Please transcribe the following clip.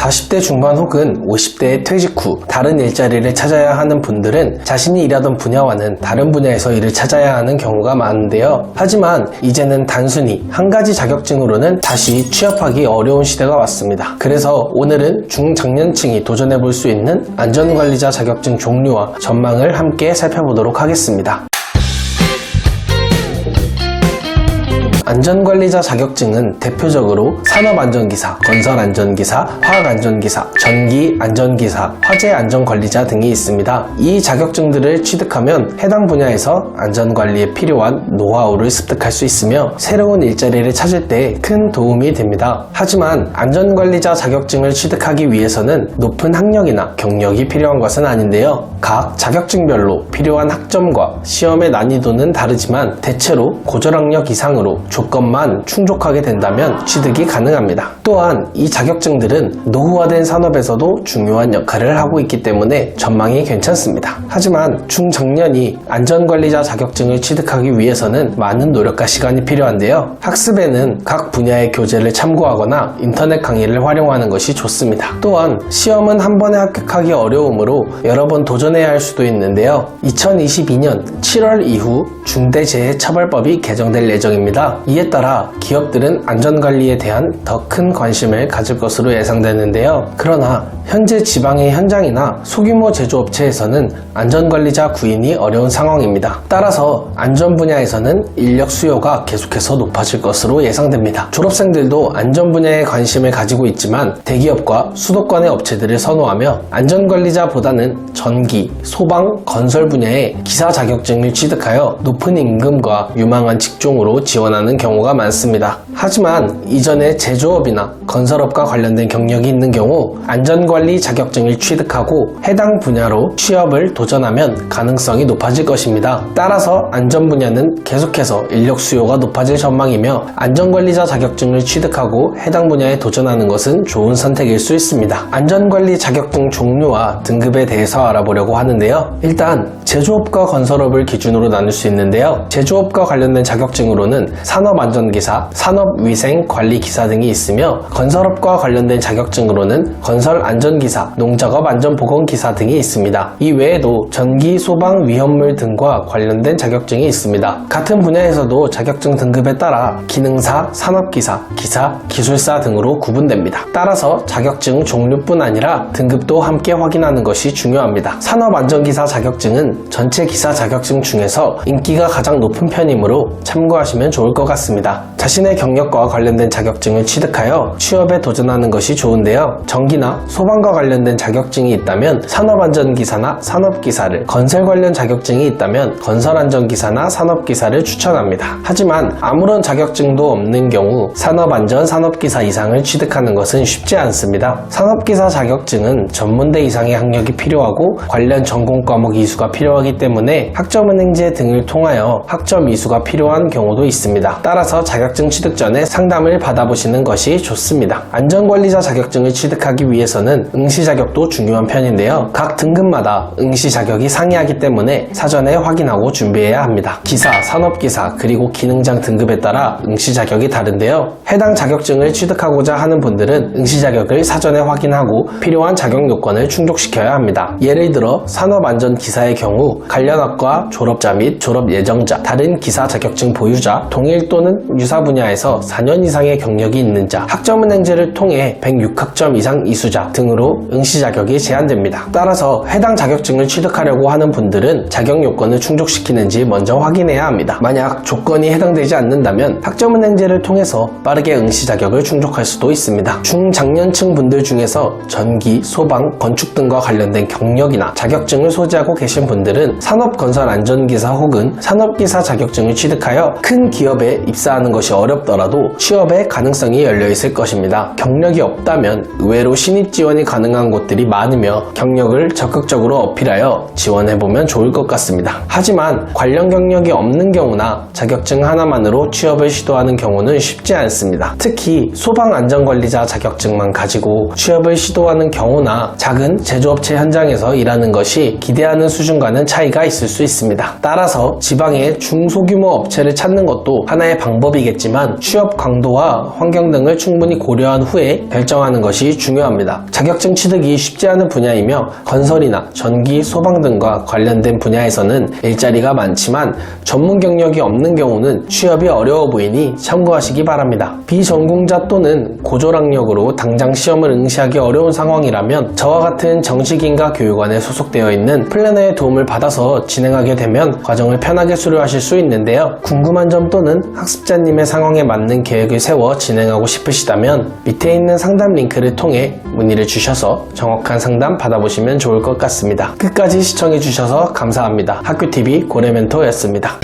40대 중반 혹은 50대의 퇴직 후 다른 일자리를 찾아야 하는 분들은 자신이 일하던 분야와는 다른 분야에서 일을 찾아야 하는 경우가 많은데요. 하지만 이제는 단순히 한 가지 자격증으로는 다시 취업하기 어려운 시대가 왔습니다. 그래서 오늘은 중장년층이 도전해볼 수 있는 안전관리자 자격증 종류와 전망을 함께 살펴보도록 하겠습니다. 안전관리자 자격증은 대표적으로 산업안전기사, 건설안전기사, 화학안전기사, 전기안전기사, 화재안전관리자 등이 있습니다. 이 자격증들을 취득하면 해당 분야에서 안전관리에 필요한 노하우를 습득할 수 있으며 새로운 일자리를 찾을 때 큰 도움이 됩니다. 하지만 안전관리자 자격증을 취득하기 위해서는 높은 학력이나 경력이 필요한 것은 아닌데요. 각 자격증별로 필요한 학점과 시험의 난이도는 다르지만 대체로 고졸학력 이상으로 조건만 충족하게 된다면 취득이 가능합니다. 또한 이 자격증들은 노후화된 산업에서도 중요한 역할을 하고 있기 때문에 전망이 괜찮습니다. 하지만 중장년이 안전관리자 자격증을 취득하기 위해서는 많은 노력과 시간이 필요한데요. 학습에는 각 분야의 교재를 참고하거나 인터넷 강의를 활용하는 것이 좋습니다. 또한 시험은 한 번에 합격하기 어려우므로 여러 번 도전해야 할 수도 있는데요. 2022년 7월 이후 중대재해처벌법이 개정될 예정입니다. 이에 따라 기업들은 안전관리에 대한 더 큰 관심을 가질 것으로 예상되는데요. 그러나 현재 지방의 현장이나 소규모 제조업체에서는 안전관리자 구인이 어려운 상황입니다. 따라서 안전 분야에서는 인력 수요가 계속해서 높아질 것으로 예상됩니다. 졸업생들도 안전 분야에 관심을 가지고 있지만 대기업과 수도권의 업체들을 선호하며 안전관리자보다는 전기, 소방, 건설 분야의 기사 자격증을 취득하여 높은 임금과 유망한 직종으로 지원하는 경우가 많습니다. 하지만 이전에 제조업이나 건설업과 관련된 경력이 있는 경우 안전관리 자격증을 취득하고 해당 분야로 취업을 도전하면 가능성이 높아질 것입니다. 따라서 안전 분야는 계속해서 인력 수요가 높아질 전망이며 안전관리자 자격증을 취득하고 해당 분야에 도전하는 것은 좋은 선택일 수 있습니다. 안전관리 자격증 종류와 등급에 대해서 알아보려고 하는데요. 일단 제조업과 건설업을 기준으로 나눌 수 있는데요. 제조업과 관련된 자격증으로는 산업안전기사, 산업위생관리기사 등이 있으며 건설업과 관련된 자격증으로는 건설안전기사, 농작업안전보건기사 등이 있습니다. 이 외에도 전기, 소방, 위험물 등과 관련된 자격증이 있습니다. 같은 분야에서도 자격증 등급에 따라 기능사, 산업기사, 기사, 기술사 등으로 구분됩니다. 따라서 자격증 종류뿐 아니라 등급도 함께 확인하는 것이 중요합니다. 산업안전기사 자격증은 전체 기사 자격증 중에서 인기가 가장 높은 편이므로 참고하시면 좋을 것 같습니다. 자신의 경력과 관련된 자격증을 취득하여 취업에 도전하는 것이 좋은데요. 전기나 소방과 관련된 자격증이 있다면 산업안전기사나 산업기사를, 건설 관련 자격증이 있다면 건설안전기사나 산업기사를 추천합니다. 하지만 아무런 자격증도 없는 경우 산업안전, 산업기사 이상을 취득하는 것은 쉽지 않습니다. 산업기사 자격증은 전문대 이상의 학력이 필요하고 관련 전공 과목 이수가 필요하기 때문에 학점은행제 등을 통하여 학점 이수가 필요한 경우도 있습니다. 따라서 자격증 취득 전에 상담을 받아보시는 것이 좋습니다. 안전관리자 자격증을 취득하기 위해서는 응시 자격도 중요한 편인데요. 각 등급마다 응시 자격이 상이하기 때문에 사전에 확인하고 준비해야 합니다. 기사, 산업기사, 그리고 기능장 등급에 따라 응시 자격이 다른데요. 해당 자격증을 취득하고자 하는 분들은 응시 자격을 사전에 확인하고 필요한 자격 요건을 충족시켜야 합니다. 예를 들어 산업안전기사의 경우 관련 학과 졸업자 및 졸업 예정자, 다른 기사 자격증 보유자, 동일 또는 유사 분야에서 4년 이상의 경력이 있는 자, 학점은행제를 통해 106학점 이상 이수자 등으로 응시 자격이 제한됩니다. 따라서 해당 자격증을 취득하려고 하는 분들은 자격 요건을 충족시키는지 먼저 확인해야 합니다. 만약 조건이 해당되지 않는다면 학점은행제를 통해서 빠르게 응시 자격을 충족할 수도 있습니다. 중장년층 분들 중에서 전기, 소방, 건축 등과 관련된 경력이나 자격증을 소지하고 계신 분들은 산업건설안전기사 혹은 산업기사 자격증을 취득하여 큰 기업에 입사하는 것이 어렵더라도 취업의 가능성이 열려있을 것입니다. 경력이 없다면 의외로 신입 지원이 가능한 곳들이 많으며 경력을 적극적으로 어필하여 지원해보면 좋을 것 같습니다. 하지만 관련 경력이 없는 경우나 자격증 하나만으로 취업을 시도하는 경우는 쉽지 않습니다. 특히 소방안전관리자 자격증만 가지고 취업을 시도하는 경우나 작은 제조업체 현장에서 일하는 것이 기대하는 수준과는 차이가 있을 수 있습니다. 따라서 지방의 중소규모 업체를 찾는 것도 하나의 하나의 방법이겠지만 취업 강도와 환경 등을 충분히 고려한 후에 결정하는 것이 중요합니다. 자격증 취득이 쉽지 않은 분야이며 건설이나 전기, 소방 등과 관련된 분야에서는 일자리가 많지만 전문 경력이 없는 경우는 취업이 어려워 보이니 참고하시기 바랍니다. 비전공자 또는 고졸학력으로 당장 시험을 응시하기 어려운 상황이라면 저와 같은 정식인가 교육원에 소속되어 있는 플래너의 도움을 받아서 진행하게 되면 과정을 편하게 수료하실 수 있는데요. 궁금한 점 또는 학습자님의 상황에 맞는 계획을 세워 진행하고 싶으시다면 밑에 있는 상담 링크를 통해 문의를 주셔서 정확한 상담 받아보시면 좋을 것 같습니다. 끝까지 시청해주셔서 감사합니다. 학교TV 고래멘토였습니다.